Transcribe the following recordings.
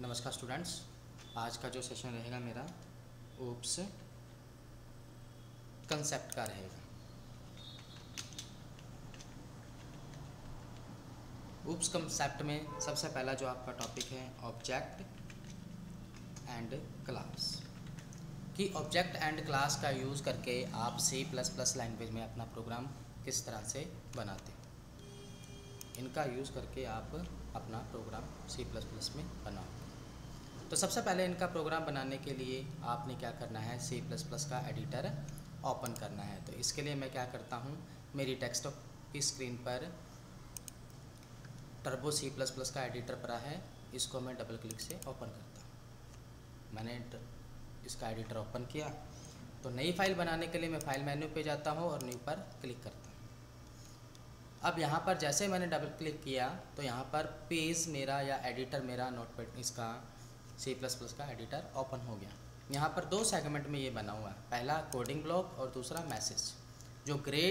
नमस्कार स्टूडेंट्स, आज का जो सेशन रहेगा मेरा ओप्स कंसेप्ट का रहेगा। ओप्स कंसेप्ट में सबसे पहला जो आपका टॉपिक है ऑब्जेक्ट एंड क्लास कि ऑब्जेक्ट एंड क्लास का यूज़ करके आप C++ लैंग्वेज में अपना प्रोग्राम किस तरह से बनाते हैं। इनका यूज़ करके आप अपना प्रोग्राम C++ में बनाओ। तो सबसे पहले इनका प्रोग्राम बनाने के लिए आपने क्या करना है, C++ का एडिटर ओपन करना है। तो इसके लिए मैं क्या करता हूँ, मेरी डेस्कटॉप की स्क्रीन पर टर्बो C++ का एडिटर पड़ा है, इसको मैं डबल क्लिक से ओपन करता हूँ। मैंने इसका एडिटर ओपन किया तो नई फाइल बनाने के लिए मैं फाइल मेन्यू पे जाता हूँ और न्यू पर क्लिक करता हूँ। अब यहाँ पर जैसे मैंने डबल क्लिक किया तो यहाँ पर पेज मेरा या एडिटर मेरा नोटपैड इसका C++ का एडिटर ओपन हो गया। यहाँ पर दो सेगमेंट में ये बना हुआ है, पहला कोडिंग ब्लॉक और दूसरा मैसेज। जो ग्रे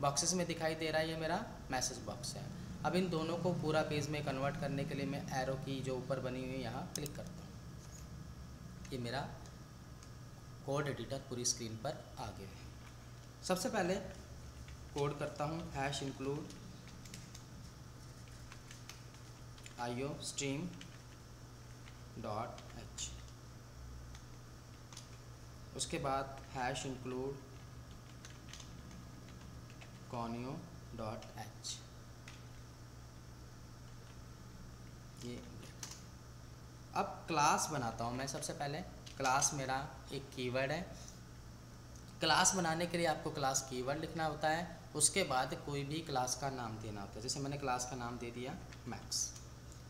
बॉक्सेस में दिखाई दे रहा है ये मेरा मैसेज बॉक्स है। अब इन दोनों को पूरा पेज में कन्वर्ट करने के लिए मैं एरो की जो ऊपर बनी हुई है यहाँ क्लिक करता हूँ। ये मेरा कोड एडिटर पूरी स्क्रीन पर आ गया है। सबसे पहले कोड करता हूँ #include iostream.h। उसके बाद #include conio.h। ये अब क्लास बनाता हूँ मैं। सबसे पहले क्लास मेरा एक कीवर्ड है। क्लास बनाने के लिए आपको क्लास कीवर्ड लिखना होता है, उसके बाद कोई भी क्लास का नाम देना होता है। जैसे मैंने क्लास का नाम दे दिया मैक्स,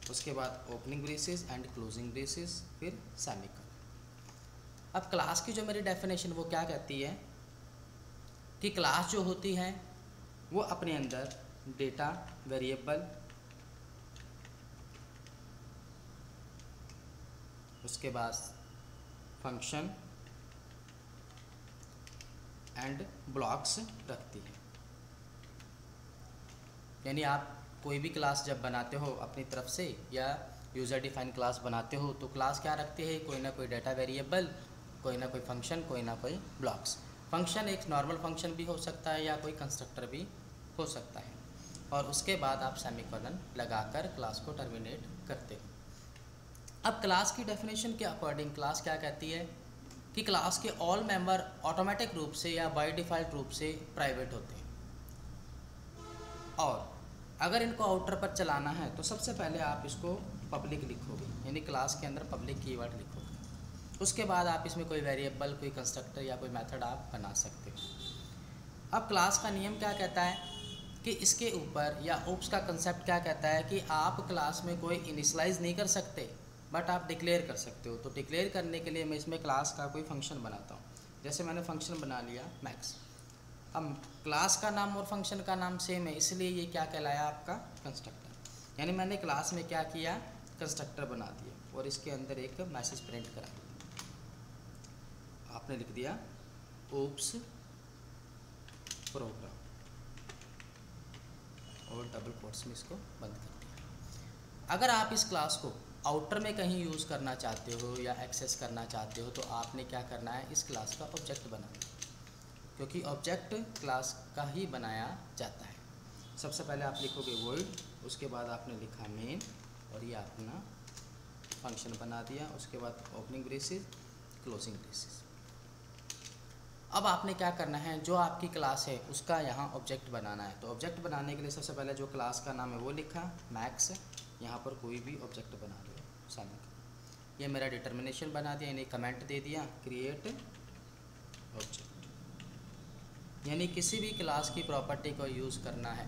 उसके बाद opening braces and closing braces, फिर सेमीकोलन। अब क्लास की जो मेरी डेफिनेशन वो क्या कहती है कि क्लास जो होती है वो अपने अंदर डेटा, वेरिएबल, उसके बाद फंक्शन एंड ब्लॉक्स रखती है। यानी आप कोई भी क्लास जब बनाते हो अपनी तरफ से या यूज़र डिफाइन क्लास बनाते हो तो क्लास क्या रखती है, कोई ना कोई डेटा वेरिएबल, कोई ना कोई फंक्शन, कोई ना कोई ब्लॉक्स। फंक्शन एक नॉर्मल फंक्शन भी हो सकता है या कोई कंस्ट्रक्टर भी हो सकता है, और उसके बाद आप सेमीकोलन लगाकर क्लास को टर्मिनेट करते हो। अब क्लास की डेफिनेशन के अकॉर्डिंग क्लास क्या कहती है कि क्लास के ऑल मेंबर ऑटोमेटिक रूप से या बाय डिफ़ॉल्ट रूप से प्राइवेट होते हैं, और अगर इनको आउटर पर चलाना है तो सबसे पहले आप इसको पब्लिक लिखोगे, यानी क्लास के अंदर पब्लिक कीवर्ड लिखोगे। उसके बाद आप इसमें कोई वेरिएबल, कोई कंस्ट्रक्टर या कोई मेथड आप बना सकते हो। अब क्लास का नियम क्या कहता है कि इसके ऊपर, या ओप्स का कंसेप्ट क्या कहता है कि आप क्लास में कोई इनिशियलाइज नहीं कर सकते, बट आप डिक्लेयर कर सकते हो। तो डिक्लेयर करने के लिए मैं इसमें क्लास का कोई फंक्शन बनाता हूँ। जैसे मैंने फंक्शन बना लिया मैक्स। अब क्लास का नाम और फंक्शन का नाम सेम है, इसलिए ये क्या कहलाया आपका कंस्ट्रक्टर। यानी मैंने क्लास में क्या किया, कंस्ट्रक्टर बना दिया और इसके अंदर एक मैसेज प्रिंट करा दिया। आपने लिख दिया ओप्स प्रोग्राम और डबल कोट्स में इसको बंद कर दिया। अगर आप इस क्लास को आउटर में कहीं यूज़ करना चाहते हो या एक्सेस करना चाहते हो तो आपने क्या करना है, इस क्लास का ऑब्जेक्ट बनाना, क्योंकि ऑब्जेक्ट क्लास का ही बनाया जाता है। सबसे पहले आप लिखोगे वॉइड, उसके बाद आपने लिखा मेन और ये अपना फंक्शन बना दिया। उसके बाद ओपनिंग ब्रेसेस, क्लोजिंग ब्रेसेस। अब आपने क्या करना है, जो आपकी क्लास है उसका यहाँ ऑब्जेक्ट बनाना है। तो ऑब्जेक्ट बनाने के लिए सबसे पहले जो क्लास का नाम है वो लिखा मैक्स, यहाँ पर कोई भी ऑब्जेक्ट बना दो सामने। ये मेरा डिटर्मिनेशन बना दिया, यानी कमेंट दे दिया क्रिएट ऑब्जेक्ट, यानी किसी भी क्लास की प्रॉपर्टी को यूज़ करना है।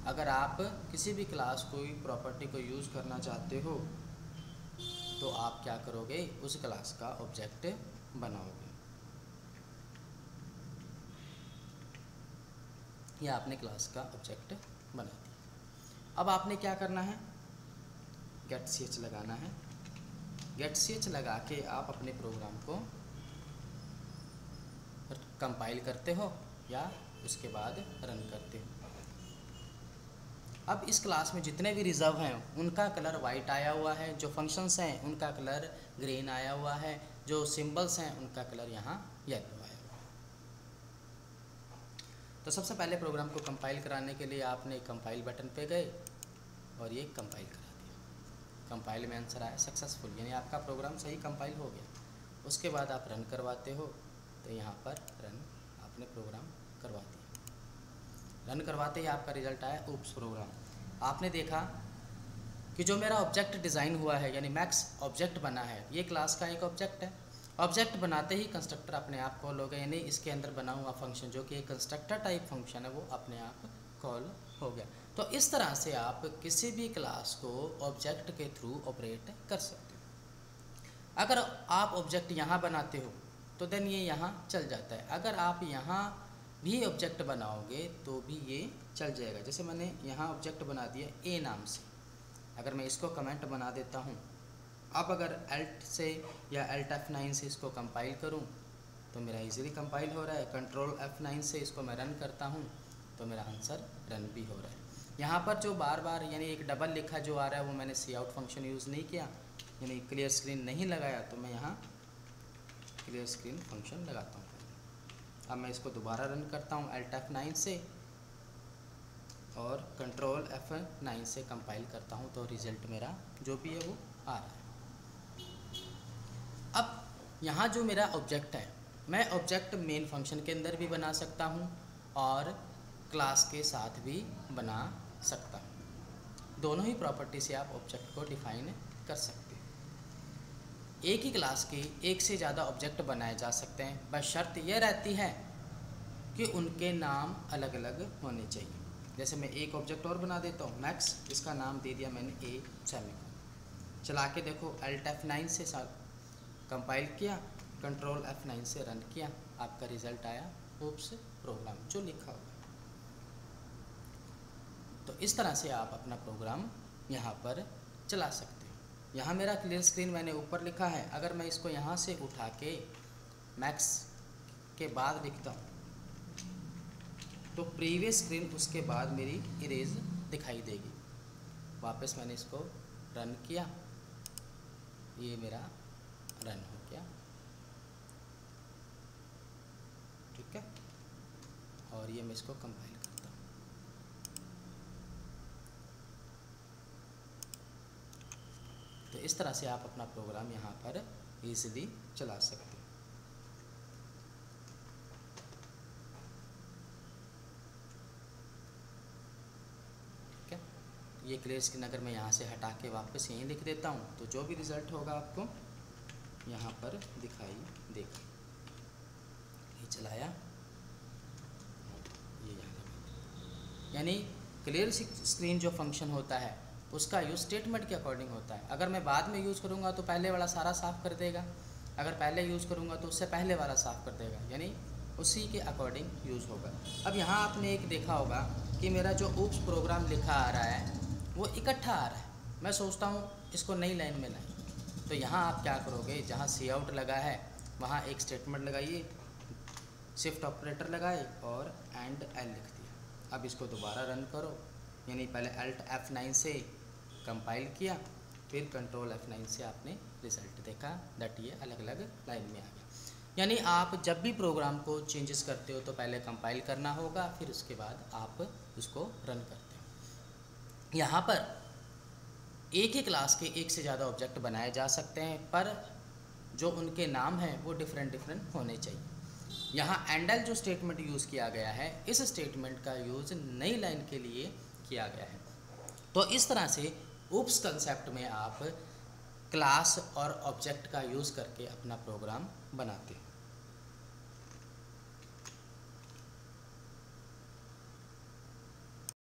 अगर आप किसी भी क्लास कोई प्रॉपर्टी को यूज़ करना चाहते हो तो आप क्या करोगे, उस क्लास का ऑब्जेक्ट बनाओगे। या आपने क्लास का ऑब्जेक्ट बना दिया। अब आपने क्या करना है, गेट ch लगाना है। गेट ch लगा के आप अपने प्रोग्राम को कंपाइल करते हो या उसके बाद रन करते हो। अब इस क्लास में जितने भी रिजर्व हैं उनका कलर वाइट आया हुआ है, जो फंक्शंस हैं उनका कलर ग्रीन आया हुआ है, जो सिंबल्स हैं उनका कलर यहाँ येलो आया हुआ है। तो सबसे पहले प्रोग्राम को कंपाइल कराने के लिए आपने कंपाइल बटन पे गए और ये कंपाइल करा दिया। कंपाइल में आंसर आया सक्सेसफुल, यानी आपका प्रोग्राम सही कंपाइल हो गया। उसके बाद आप रन करवाते हो तो यहाँ पर रन आपने प्रोग्राम करवा दिया। रन करवाते ही आपका रिजल्ट आया ऊप्स प्रोग्राम। आपने देखा कि जो मेरा ऑब्जेक्ट डिज़ाइन हुआ है यानी मैक्स ऑब्जेक्ट बना है, ये क्लास का एक ऑब्जेक्ट है। ऑब्जेक्ट बनाते ही कंस्ट्रक्टर अपने आप कॉल हो गया, यानी इसके अंदर बना हुआ फंक्शन जो कि एक कंस्ट्रक्टर टाइप फंक्शन है वो अपने आप कॉल हो गया। तो इस तरह से आप किसी भी क्लास को ऑब्जेक्ट के थ्रू ऑपरेट कर सकते हो। अगर आप ऑब्जेक्ट यहाँ बनाते हो तो देन ये यहाँ चल जाता है, अगर आप यहाँ भी ऑब्जेक्ट बनाओगे तो भी ये चल जाएगा। जैसे मैंने यहाँ ऑब्जेक्ट बना दिया ए नाम से, अगर मैं इसको कमेंट बना देता हूँ, अब अगर Alt से या Alt F9 से इसको कंपाइल करूँ तो मेरा इजीली कंपाइल हो रहा है। कंट्रोल F9 से इसको मैं रन करता हूँ तो मेरा आंसर रन भी हो रहा है। यहाँ पर जो बार बार यानी एक डबल लिखा जो आ रहा है वो मैंने सी आउट फंक्शन यूज़ नहीं किया, यानी क्लियर स्क्रीन नहीं लगाया, तो मैं यहाँ क्लियर स्क्रीन फंक्शन लगाता हूँ। अब मैं इसको दोबारा रन करता हूँ Alt F9 से और कंट्रोल F9 से कंपाइल करता हूँ तो रिज़ल्ट मेरा जो भी है वो आ रहा है। अब यहाँ जो मेरा ऑब्जेक्ट है, मैं ऑब्जेक्ट मेन फंक्शन के अंदर भी बना सकता हूँ और क्लास के साथ भी बना सकता हूँ। दोनों ही प्रॉपर्टी से आप ऑब्जेक्ट को डिफाइन कर सकते हैं। एक ही क्लास के एक से ज़्यादा ऑब्जेक्ट बनाए जा सकते हैं, बस शर्त यह रहती है कि उनके नाम अलग अलग होने चाहिए। जैसे मैं एक ऑब्जेक्ट और बना देता हूँ मैक्स, इसका नाम दे दिया मैंने ए सेमीकोलन। चला के देखो Alt F9 से कंपाइल किया, कंट्रोल F9 से रन किया, आपका रिज़ल्ट आया ऊप्स प्रोग्राम जो लिखा हुआ। तो इस तरह से आप अपना प्रोग्राम यहाँ पर चला सकते हैं। यहाँ मेरा क्लियर स्क्रीन मैंने ऊपर लिखा है, अगर मैं इसको यहाँ से उठा के मैक्स के बाद लिखता हूँ तो प्रीवियस स्क्रीन उसके बाद मेरी इरेज दिखाई देगी। वापस मैंने इसको रन किया, ये मेरा रन हो गया, ठीक है। और ये मैं इसको कंपाइल करता हूँ। तो इस तरह से आप अपना प्रोग्राम यहाँ पर इजीली चला सकते हैं। ठीक है, ये क्लियर स्क्रीन अगर मैं यहाँ से हटा के वापस यहीं लिख देता हूँ तो जो भी रिज़ल्ट होगा आपको यहाँ पर दिखाई देगा। ये चलाया, ये यहाँ, यानी क्लियर स्क्रीन जो फंक्शन होता है उसका यूज़ स्टेटमेंट के अकॉर्डिंग होता है। अगर मैं बाद में यूज़ करूँगा तो पहले वाला सारा साफ़ कर देगा, अगर पहले यूज़ करूँगा तो उससे पहले वाला साफ़ कर देगा, यानी उसी के अकॉर्डिंग यूज़ होगा। अब यहाँ आपने एक देखा होगा कि मेरा जो ऊप्स प्रोग्राम लिखा आ रहा है वो इकट्ठा आ रहा है। मैं सोचता हूँ इसको नई लाइन में लाएँ, तो यहाँ आप क्या करोगे, जहाँ सी आउट लगा है वहाँ एक स्टेटमेंट लगाइए, शिफ्ट ऑपरेटर लगाए और एंड एल लिख दिया। अब इसको दोबारा रन करो, यानी पहले Alt F9 से कंपाइल किया, फिर कंट्रोल F9 से आपने रिज़ल्ट देखा दैट ये अलग अलग लाइन में आ गया। यानी आप जब भी प्रोग्राम को चेंजेस करते हो तो पहले कंपाइल करना होगा, फिर उसके बाद आप उसको रन करते हो। यहाँ पर एक ही क्लास के एक से ज़्यादा ऑब्जेक्ट बनाए जा सकते हैं, पर जो उनके नाम हैं वो डिफरेंट होने चाहिए। यहाँ एंडल जो स्टेटमेंट यूज़ किया गया है, इस स्टेटमेंट का यूज़ नई लाइन के लिए किया गया है। तो इस तरह से ऊप्स कंसेप्ट में आप क्लास और ऑब्जेक्ट का यूज़ करके अपना प्रोग्राम बनाते हैं।